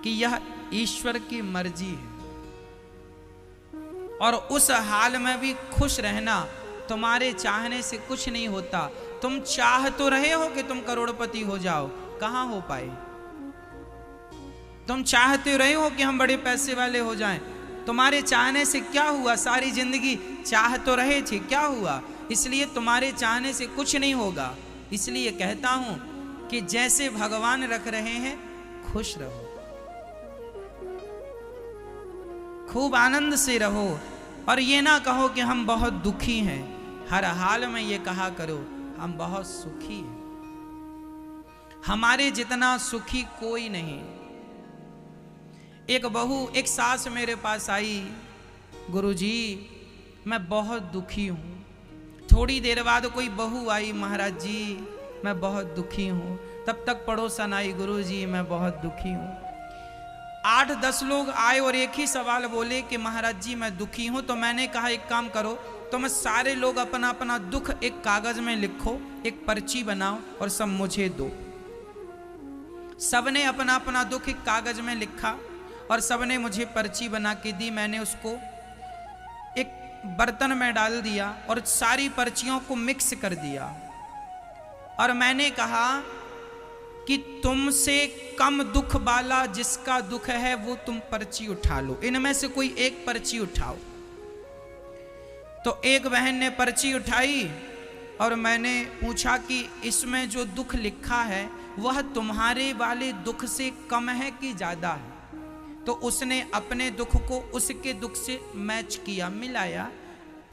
कि यह ईश्वर की मर्जी है, और उस हाल में भी खुश रहना। तुम्हारे चाहने से कुछ नहीं होता। तुम चाह तो रहे हो कि तुम करोड़पति हो जाओ, कहां हो पाए। तुम चाहते रहे हो कि हम बड़े पैसे वाले हो जाएं, तुम्हारे चाहने से क्या हुआ। सारी जिंदगी चाह तो रहे थे, क्या हुआ। इसलिए तुम्हारे चाहने से कुछ नहीं होगा। इसलिए कहता हूं कि जैसे भगवान रख रहे हैं, खुश रहो, खूब आनंद से रहो, और ये ना कहो कि हम बहुत दुखी हैं। हर हाल में ये कहा करो, हम बहुत सुखी हैं। हमारे जितना सुखी कोई नहीं। एक बहू, एक सास मेरे पास आई, गुरुजी मैं बहुत दुखी हूँ। थोड़ी देर बाद कोई बहू आई, महाराज जी मैं बहुत दुखी हूँ। तब तक पड़ोसन आई, गुरुजी मैं बहुत दुखी हूँ। 8-10 लोग आए और एक ही सवाल बोले कि महाराज जी मैं दुखी हूँ। तो मैंने कहा एक काम करो, तुम सारे लोग अपना अपना दुख एक कागज में लिखो, एक पर्ची बनाओ और सब मुझे दो। सबने अपना अपना दुख एक कागज में लिखा और सबने मुझे पर्ची बना के दी। मैंने उसको एक बर्तन में डाल दिया और सारी पर्चियों को मिक्स कर दिया, और मैंने कहा कि तुमसे कम दुख वाला जिसका दुख है वो तुम पर्ची उठा लो, इनमें से कोई एक पर्ची उठाओ। तो एक बहन ने पर्ची उठाई और मैंने पूछा कि इसमें जो दुख लिखा है वह तुम्हारे वाले दुख से कम है कि ज्यादा है। तो उसने अपने दुख को उसके दुख से मैच किया, मिलाया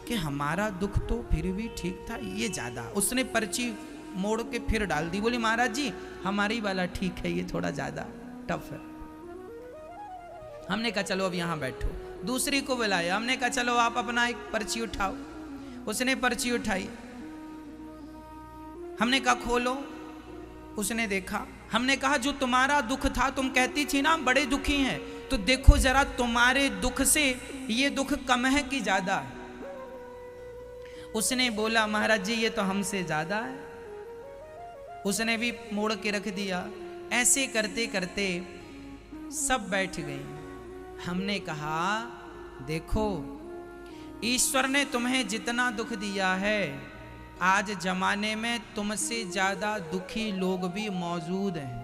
कि हमारा दुख तो फिर भी ठीक था, ये ज्यादा। उसने पर्ची मोड़ के फिर डाल दी, बोली महाराज जी हमारी वाला ठीक है, ये थोड़ा ज्यादा टफ है। हमने कहा चलो अब यहां बैठो। दूसरी को बुलाया, हमने कहा चलो आप अपना एक पर्ची उठाओ। उसने पर्ची उठाई, हमने कहा खोलो। उसने देखा, हमने कहा जो तुम्हारा दुख था, तुम कहती थी ना बड़े दुखी हैं, तो देखो जरा तुम्हारे दुख से ये दुख कम है कि ज्यादा है। उसने बोला महाराज जी ये तो हमसे ज्यादा है। उसने भी मोड़ के रख दिया। ऐसे करते करते सब बैठ गए। हमने कहा देखो ईश्वर ने तुम्हें जितना दुख दिया है, आज जमाने में तुमसे ज्यादा दुखी लोग भी मौजूद हैं।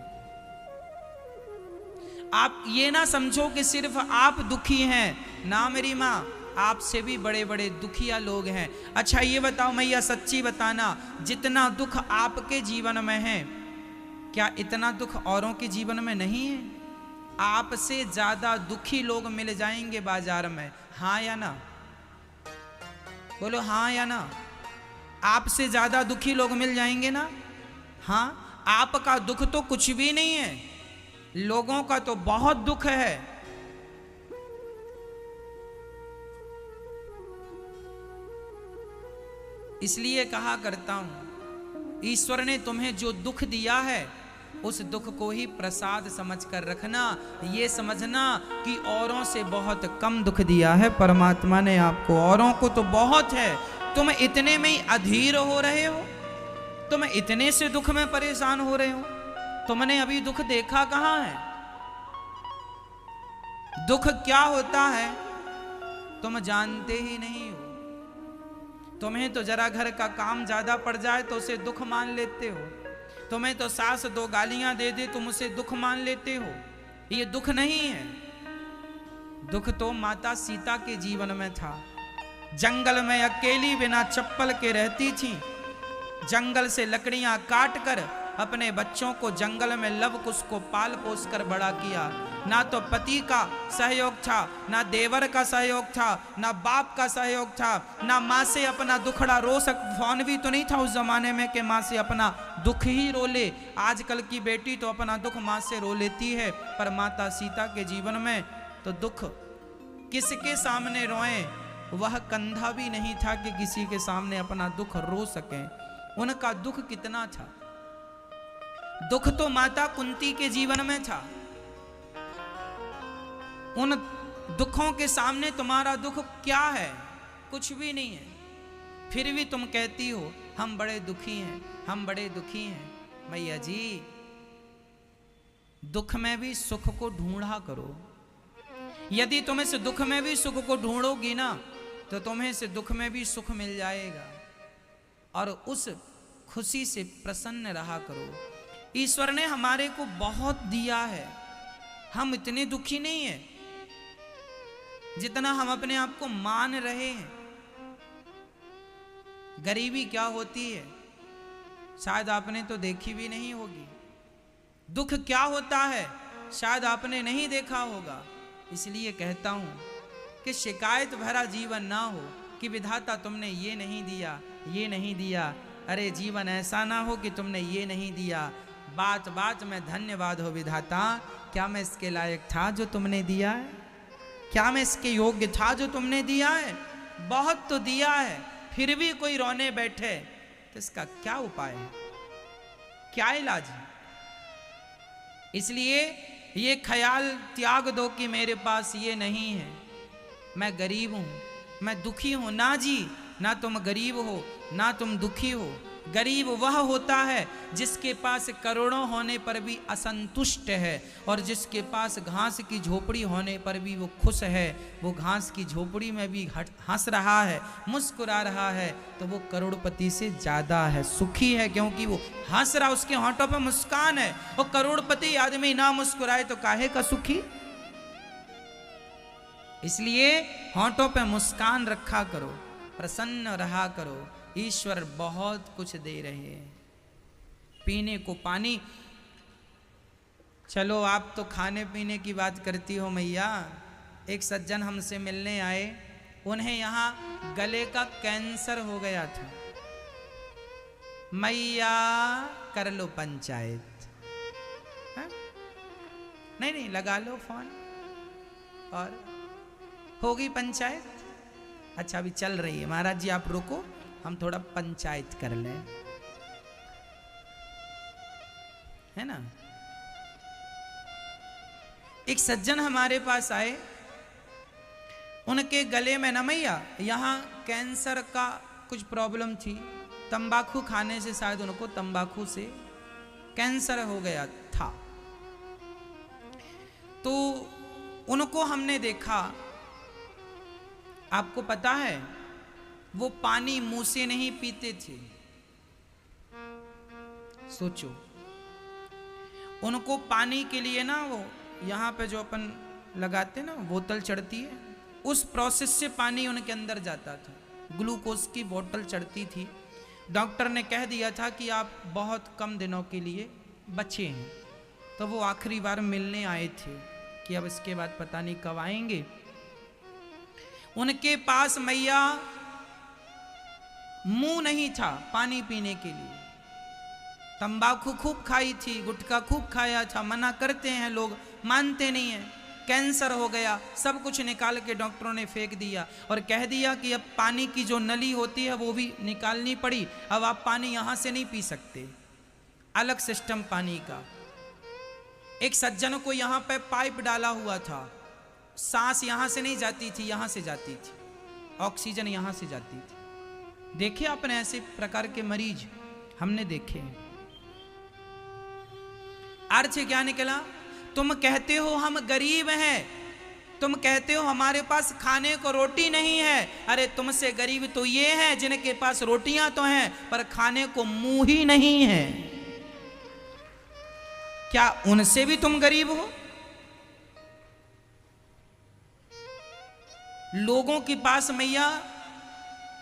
आप ये ना समझो कि सिर्फ आप दुखी हैं, ना मेरी माँ, आपसे भी बड़े बड़े दुखिया लोग हैं। अच्छा ये बताओ मैया, सच्ची बताना, जितना दुख आपके जीवन में है, क्या इतना दुख औरों के जीवन में नहीं है? आपसे ज्यादा दुखी लोग मिल जाएंगे बाजार में, हाँ या ना? बोलो हाँ या ना? आपसे ज्यादा दुखी लोग मिल जाएंगे ना? हाँ। आपका दुख तो कुछ भी नहीं है, लोगों का तो बहुत दुख है। इसलिए कहा करता हूं, ईश्वर ने तुम्हें जो दुख दिया है उस दुख को ही प्रसाद समझकर रखना। ये समझना कि औरों से बहुत कम दुख दिया है परमात्मा ने आपको, औरों को तो बहुत है। तुम इतने में ही अधीर हो रहे हो, तुम इतने से दुख में परेशान हो रहे हो। तुमने अभी दुख देखा कहां है? दुख क्या होता है तुम जानते ही नहीं हो। तुम्हें तो जरा घर का काम ज्यादा पड़ जाए तो उसे दुख मान लेते हो। तुम्हें तो सास 2 गालियां दे दे तुम उसे दुख मान लेते हो। ये दुख नहीं है। दुख तो माता सीता के जीवन में था। जंगल में अकेली बिना चप्पल के रहती थी। जंगल से लकड़ियां काट कर अपने बच्चों को जंगल में लव कुश को पाल पोस कर बड़ा किया। ना तो पति का सहयोग था, ना देवर का सहयोग था, ना बाप का सहयोग था, ना माँ से अपना दुखड़ा रो फोन भी तो नहीं था उस जमाने में कि माँ से अपना दुख ही रो ले। आजकल की बेटी तो अपना दुख माँ से रो लेती है, पर माता सीता के जीवन में तो दुख किसके सामने रोए, वह कंधा भी नहीं था कि किसी के सामने अपना दुख रो सके। उनका दुख कितना था। दुख तो माता कुंती के जीवन में था। उन दुखों के सामने तुम्हारा दुख क्या है? कुछ भी नहीं है। फिर भी तुम कहती हो हम बड़े दुखी हैं, हम बड़े दुखी हैं। मैया जी दुख में भी सुख को ढूंढा करो। यदि तुम इस दुख में भी सुख को ढूंढोगी ना, तो तुम्हें इस दुख में भी सुख मिल जाएगा, और उस खुशी से प्रसन्न रहा करो। ईश्वर ने हमारे को बहुत दिया है, हम इतने दुखी नहीं हैं जितना हम अपने आप को मान रहे हैं। गरीबी क्या होती है शायद आपने तो देखी भी नहीं होगी, दुख क्या होता है शायद आपने नहीं देखा होगा। इसलिए कहता हूं कि शिकायत भरा जीवन ना हो कि विधाता तुमने ये नहीं दिया, ये नहीं दिया। अरे जीवन ऐसा ना हो कि तुमने ये नहीं दिया, बात बात में धन्यवाद हो विधाता, क्या मैं इसके लायक था जो तुमने दिया है? क्या मैं इसके योग्य था जो तुमने दिया है? बहुत तो दिया है, फिर भी कोई रोने बैठे तो इसका क्या उपाय है, क्या इलाज है? इसलिए ये ख्याल त्याग दो कि मेरे पास ये नहीं है, मैं गरीब हूं, मैं दुखी हूं। ना जी, ना तुम गरीब हो ना तुम दुखी हो। गरीब वह होता है जिसके पास करोड़ों होने पर भी असंतुष्ट है, और जिसके पास घास की झोपड़ी होने पर भी वो खुश है। वो घास की झोपड़ी में भी हंस रहा है, मुस्कुरा रहा है, तो वो करोड़पति से ज्यादा है, सुखी है, क्योंकि वो हंस रहा, उसके होंठों पर मुस्कान है। और करोड़पति आदमी ना मुस्कुराए तो काहे का सुखी? इसलिए होंठों पे मुस्कान रखा करो, प्रसन्न रहा करो। ईश्वर बहुत कुछ दे रहे हैं, पीने को पानी। चलो आप तो खाने पीने की बात करती हो मैया। एक सज्जन हमसे मिलने आए, उन्हें यहाँ गले का कैंसर हो गया था। मैया कर लो पंचायत। नहीं नहीं, लगा लो फोन और होगी पंचायत। अच्छा अभी चल रही है, महाराज जी आप रुको, हम थोड़ा पंचायत कर लें, है ना। एक सज्जन हमारे पास आए, उनके गले में न मैया यहां कैंसर का कुछ प्रॉब्लम थी, तंबाकू खाने से शायद उनको तंबाकू से कैंसर हो गया था। तो उनको हमने देखा, आपको पता है वो पानी मुंह से नहीं पीते थे। सोचो, उनको पानी के लिए ना वो यहां पे जो अपन लगाते ना बोतल चढ़ती है, उस प्रोसेस से पानी उनके अंदर जाता था, ग्लूकोज की बोतल चढ़ती थी। डॉक्टर ने कह दिया था कि आप बहुत कम दिनों के लिए बचे हैं। तो वो आखिरी बार मिलने आए थे कि अब इसके बाद पता नहीं कब आएंगे। उनके पास मैया मुंह नहीं था पानी पीने के लिए, तंबाकू खूब खाई थी, गुटखा खूब खाया था। मना करते हैं लोग, मानते नहीं हैं। कैंसर हो गया, सब कुछ निकाल के डॉक्टरों ने फेंक दिया और कह दिया कि अब पानी की जो नली होती है वो भी निकालनी पड़ी। अब आप पानी यहां से नहीं पी सकते, अलग सिस्टम पानी का। एक सज्जन को यहां पे पाइप डाला हुआ था, सांस यहां से नहीं जाती थी, यहां से जाती थी, ऑक्सीजन यहां से जाती थी। देखे आपने ऐसे प्रकार के मरीज? हमने देखे हैं। अर्थ क्या निकला? तुम कहते हो हम गरीब हैं, तुम कहते हो हमारे पास खाने को रोटी नहीं है। अरे तुमसे गरीब तो ये हैं जिनके पास रोटियां तो हैं पर खाने को मुंह ही नहीं है। क्या उनसे भी तुम गरीब हो? लोगों के पास मैया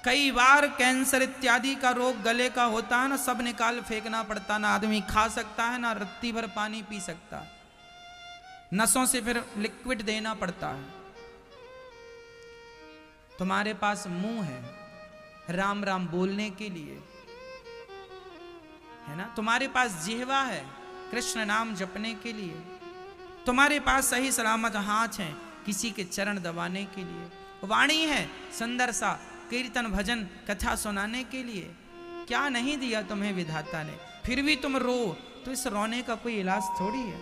कई बार कैंसर इत्यादि का रोग गले का होता है ना, सब निकाल फेंकना पड़ता, ना आदमी खा सकता है ना रत्ती भर पानी पी सकता, नसों से फिर लिक्विड देना पड़ता है। तुम्हारे पास मुंह है राम राम बोलने के लिए, है ना, तुम्हारे पास जिह्वा है कृष्ण नाम जपने के लिए, तुम्हारे पास सही सलामत हाथ हैं किसी के चरण दबाने के लिए, वाणी है सुंदर सा कीर्तन भजन कथा सुनाने के लिए। क्या नहीं दिया तुम्हें विधाता ने, फिर भी तुम रो, तो इस रोने का कोई इलाज थोड़ी है।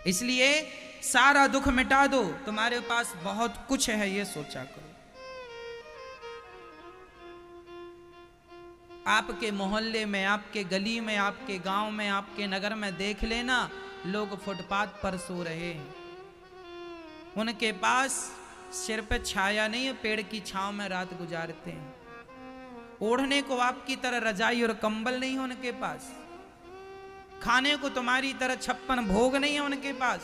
इसलिए सारा दुख मिटा दो, तुम्हारे पास बहुत कुछ है, ये सोचा करो। आपके मोहल्ले में, आपके गली में, आपके गांव में, आपके नगर में देख लेना, लोग फुटपाथ पर सो रहे हैं। उनके पास सिर पे छाया नहीं है, पेड़ की छांव में रात गुजारते हैं। ओढ़ने को आपकी तरह रजाई और कंबल नहीं है उनके पास। खाने को तुम्हारी तरह 56 भोग नहीं है उनके पास।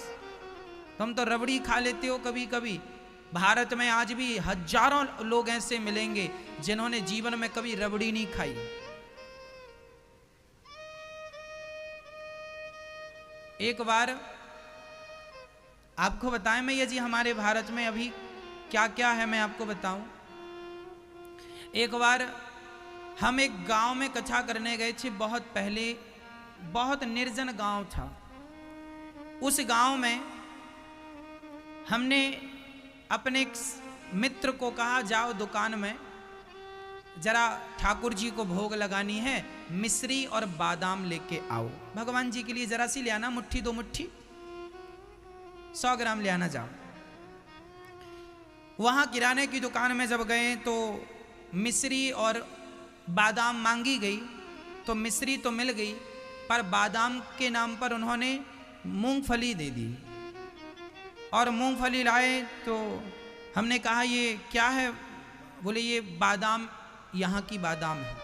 तुम तो रबड़ी खा लेते हो कभी कभी। भारत में आज भी हजारों लोग ऐसे मिलेंगे जिन्होंने जीवन में कभी रबड़ी नहीं खाई। एक बार आपको बताएं मैं ये जी, हमारे भारत में अभी क्या क्या है मैं आपको बताऊं। एक बार हम एक गांव में कथा करने गए थे, बहुत पहले, बहुत निर्जन गांव था। उस गांव में हमने अपने एक मित्र को कहा, जाओ दुकान में जरा ठाकुर जी को भोग लगानी है, मिश्री और बादाम लेके आओ। भगवान जी के लिए जरा सी ले आना, मुट्ठी 2 मुट्ठी 100 ग्राम ले आना जाओ। वहां किराने की दुकान में जब गए तो मिश्री और बादाम मांगी गई, तो मिश्री तो मिल गई पर बादाम के नाम पर उन्होंने मूंगफली दे दी। और मूंगफली लाए तो हमने कहा ये क्या है? बोले ये बादाम यहाँ की बादाम है।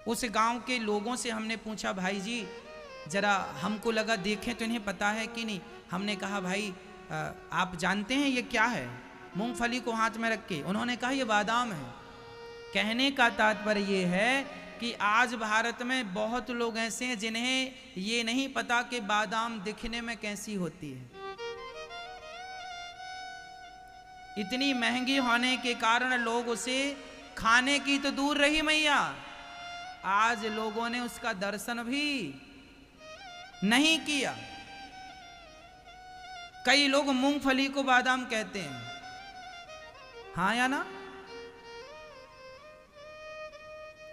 उस गांव के लोगों से हमने पूछा, भाई जी जरा हमको लगा देखें तो इन्हें पता है कि नहीं। हमने कहा भाई आप जानते हैं ये क्या है? मूंगफली को हाथ में रख के उन्होंने कहा ये बादाम है। कहने का तात्पर्य ये है कि आज भारत में बहुत लोग ऐसे हैं जिन्हें ये नहीं पता कि बादाम दिखने में कैसी होती है। इतनी महंगी होने के कारण लोग उसे खाने की तो दूर रही मैया, आज लोगों ने उसका दर्शन भी नहीं किया। कई लोग मूंगफली को बादाम कहते हैं, हाँ या ना?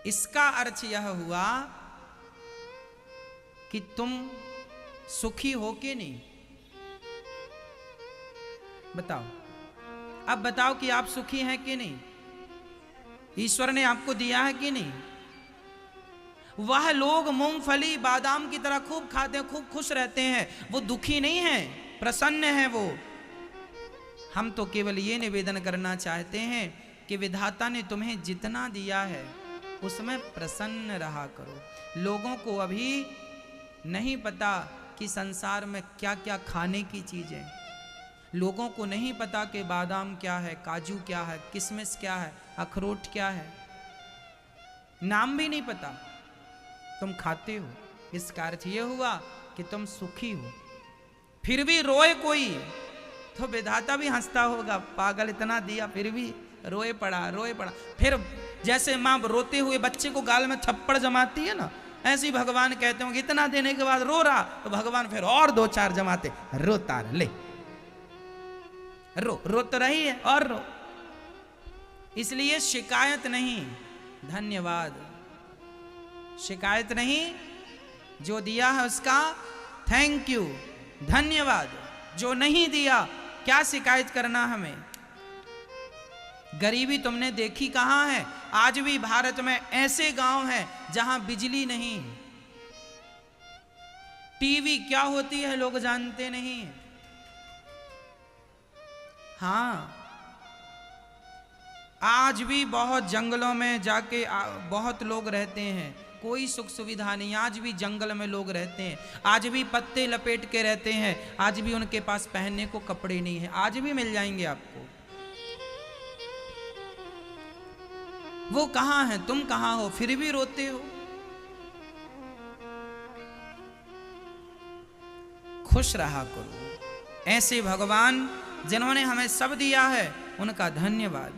इसका अर्थ यह हुआ कि तुम सुखी हो कि नहीं? बताओ, अब बताओ कि आप सुखी हैं कि नहीं? ईश्वर ने आपको दिया है कि नहीं? वह लोग मूंगफली बादाम की तरह खूब खाते हैं, खूब खुश रहते हैं, वो दुखी नहीं है, प्रसन्न है वो। हम तो केवल ये निवेदन करना चाहते हैं कि विधाता ने तुम्हें जितना दिया है उसमें प्रसन्न रहा करो। लोगों को अभी नहीं पता कि संसार में क्या क्या खाने की चीजें। लोगों को नहीं पता कि बादाम क्या है, काजू क्या है, किशमिश क्या है, अखरोट क्या है, नाम भी नहीं पता। तुम खाते हो, इसका अर्थ यह हुआ कि तुम सुखी हो। फिर भी रोए कोई तो विधाता भी हंसता होगा, पागल इतना दिया फिर भी रोए पड़ा, रोए पड़ा। फिर जैसे माँ रोते हुए बच्चे को गाल में थप्पड़ जमाती है ना, ऐसे ही भगवान कहते होंगे इतना देने के बाद रो रहा, तो भगवान फिर और 2-4 जमाते, रोता ले, रो तो रही है और रो। इसलिए शिकायत नहीं, धन्यवाद। शिकायत नहीं, जो दिया है उसका थैंक यू, धन्यवाद। जो नहीं दिया क्या शिकायत करना हमें? गरीबी तुमने देखी कहां है? आज भी भारत में ऐसे गांव हैं जहां बिजली नहीं है, टीवी क्या होती है लोग जानते नहीं। हाँ, आज भी बहुत जंगलों में जाके बहुत लोग रहते हैं, कोई सुख सुविधा नहीं। आज भी जंगल में लोग रहते हैं, आज भी पत्ते लपेट के रहते हैं, आज भी उनके पास पहनने को कपड़े नहीं है। आज भी मिल जाएंगे आपको। वो कहां है, तुम कहां हो, फिर भी रोते हो। खुश रहा करो। ऐसे भगवान जिन्होंने हमें सब दिया है उनका धन्यवाद।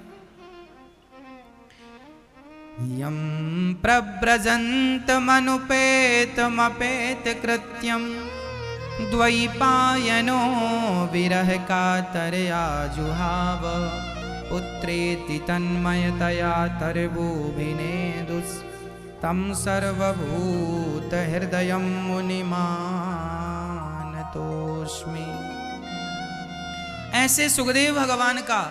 यम प्रव्रजन्तमनुपेतमपेत कृत्यम द्वैपायनो विरह कातरया जुहाव पुत्रेति तन्मयतया तर्वोभिनेदुस् तं सर्वभूत हृदयं मुनिमानतोस्मि। ऐसे सुखदेव भगवान का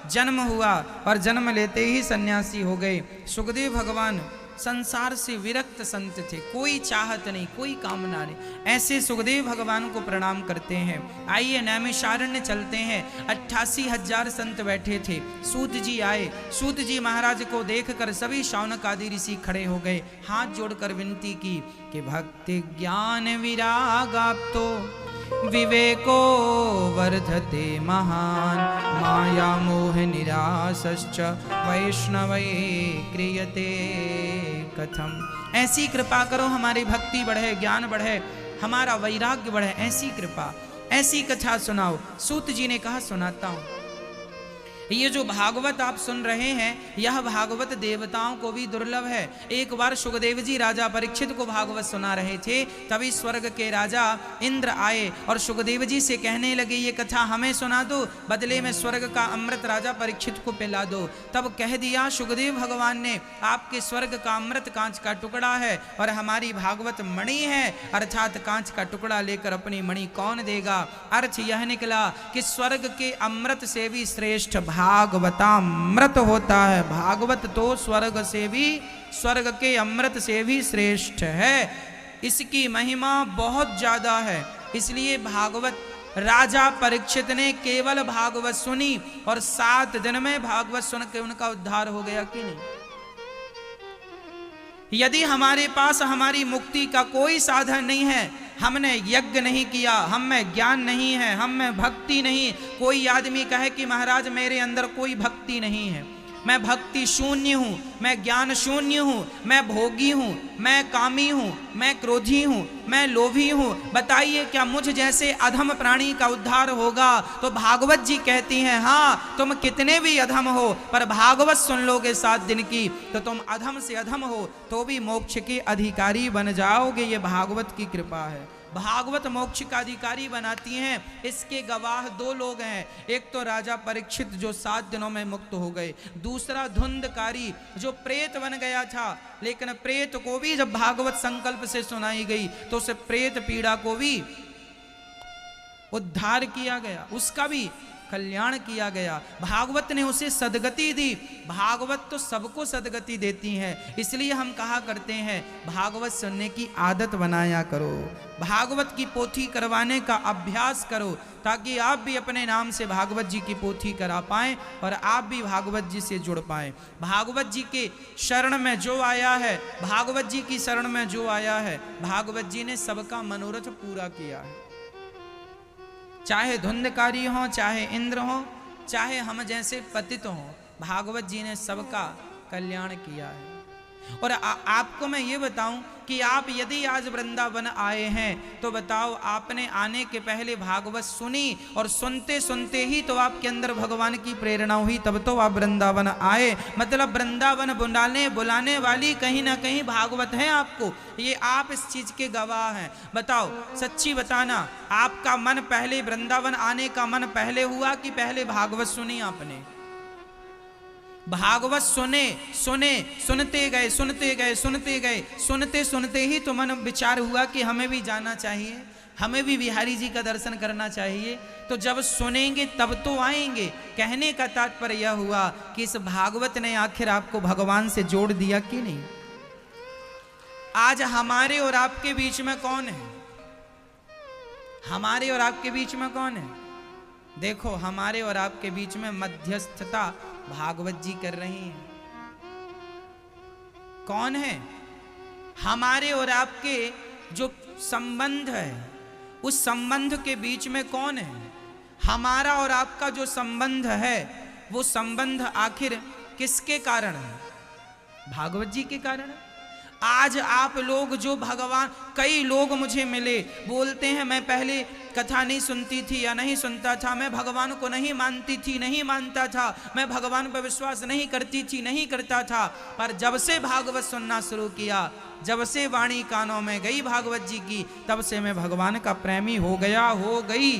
जन्म हुआ और जन्म लेते ही सन्यासी हो गए। सुखदेव भगवान संसार से विरक्त संत थे, कोई चाहत नहीं, कोई कामना नहीं। ऐसे सुखदेव भगवान को प्रणाम करते हैं। आइए नैमिषारण्य चलते हैं। 88,000 संत बैठे थे। सूत जी आए। सूत जी महाराज को देखकर सभी शौनक आदि ऋषि खड़े हो गए, हाथ जोड़कर विनती की कि भक्ति ज्ञान विराग आप तो विवेको वर्धते महान, माया मोह निरासश्च वैष्णवे क्रियते कथम। ऐसी कृपा करो हमारी भक्ति बढ़े, ज्ञान बढ़े, हमारा वैराग्य बढ़े, ऐसी कृपा, ऐसी कथा सुनाओ। सूत जी ने कहा सुनाता हूं। ये जो भागवत आप सुन रहे हैं, यह भागवत देवताओं को भी दुर्लभ है। एक बार सुखदेव जी राजा परीक्षित को भागवत सुना रहे थे, तभी स्वर्ग के राजा इंद्र आए और सुखदेव जी से कहने लगे ये कथा हमें सुना दो, बदले में स्वर्ग का अमृत राजा परीक्षित को पिला दो। तब कह दिया सुखदेव भगवान ने, आपके स्वर्ग का अमृत कांच का टुकड़ा है और हमारी भागवत मणि है, अर्थात कांच का टुकड़ा लेकर अपनी मणि कौन देगा। अर्थ यह निकला कि स्वर्ग के अमृत से भी श्रेष्ठ भागवतामृत होता है। भागवत तो स्वर्ग से भी, स्वर्ग के अमृत से भी श्रेष्ठ है। इसकी महिमा बहुत ज्यादा है। इसलिए भागवत राजा परीक्षित ने केवल भागवत सुनी और 7 दिन में भागवत सुन के उनका उद्धार हो गया कि नहीं। यदि हमारे पास हमारी मुक्ति का कोई साधन नहीं है, हमने यज्ञ नहीं किया, हम में ज्ञान नहीं है, हम में भक्ति नहीं, कोई आदमी कहे कि महाराज मेरे अंदर कोई भक्ति नहीं है, मैं भक्ति शून्य हूँ, मैं ज्ञान शून्य हूँ, मैं भोगी हूँ, मैं कामी हूँ, मैं क्रोधी हूँ, मैं लोभी हूँ, बताइए क्या मुझ जैसे अधम प्राणी का उद्धार होगा। तो भागवत जी कहती हैं हाँ, तुम कितने भी अधम हो पर भागवत सुन लोगे 7 दिन की तो तुम अधम से अधम हो तो भी मोक्ष के अधिकारी बन जाओगे। ये भागवत की कृपा है। भागवत मोक्ष का अधिकारी बनाती हैं। इसके गवाह 2 लोग हैं। एक तो राजा परीक्षित जो 7 दिनों में मुक्त हो गए, दूसरा धुंधकारी जो प्रेत बन गया था, लेकिन प्रेत को भी जब भागवत संकल्प से सुनाई गई तो उस प्रेत पीड़ा को भी उद्धार किया गया, उसका भी कल्याण किया गया। भागवत ने उसे सदगति दी। भागवत तो सबको सदगति देती है। इसलिए हम कहा करते हैं भागवत सुनने की आदत बनाया करो, भागवत की पोथी करवाने का अभ्यास करो, ताकि आप भी अपने नाम से भागवत जी की पोथी करा पाएं और आप भी भागवत जी से जुड़ पाएं। भागवत जी के शरण में जो आया है, भागवत जी की शरण में जो आया है, भागवत जी ने सबका मनोरथ पूरा किया है। चाहे धुंधकारी हो, चाहे इंद्र हो, चाहे हम जैसे पतित हों, भागवत जी ने सबका कल्याण किया है। और आपको मैं ये बताऊं कि आप यदि आज वृंदावन आए हैं तो बताओ, आपने आने के पहले भागवत सुनी और सुनते सुनते ही तो आपके अंदर भगवान की प्रेरणा हुई, तब तो आप वृंदावन आए। मतलब वृंदावन बुलाने वाली कहीं ना कहीं भागवत है आपको। ये आप इस चीज के गवाह हैं। बताओ, सच्ची बताना, आपका मन पहले वृंदावन आने का मन पहले हुआ कि पहले भागवत सुनी आपने? भागवत सुनते गए, सुनते सुनते ही तो मन विचार हुआ कि हमें भी जाना चाहिए, हमें भी बिहारी जी का दर्शन करना चाहिए। तो जब सुनेंगे तब तो आएंगे। कहने का तात्पर्य यह हुआ कि इस भागवत ने आखिर आपको भगवान से जोड़ दिया कि नहीं। आज हमारे और आपके बीच में कौन है? हमारे और आपके बीच में कौन है? देखो, हमारे और आपके बीच में मध्यस्थता भागवत जी कर रही हैं। कौन है? हमारे और आपके जो संबंध है, उस संबंध के बीच में कौन है? हमारा और आपका जो संबंध है, वो संबंध आखिर किसके कारण है? भागवत जी के कारण है। आज आप लोग जो भगवान, कई लोग मुझे मिले, बोलते हैं मैं पहले कथा नहीं सुनती थी या नहीं सुनता था, मैं भगवान को नहीं मानती थी, नहीं मानता था, मैं भगवान पर विश्वास नहीं करती थी, नहीं करता था, पर जब से भागवत सुनना शुरू किया, जब से वाणी कानों में गई भागवत जी की, तब से मैं भगवान का प्रेमी हो गया, हो गई।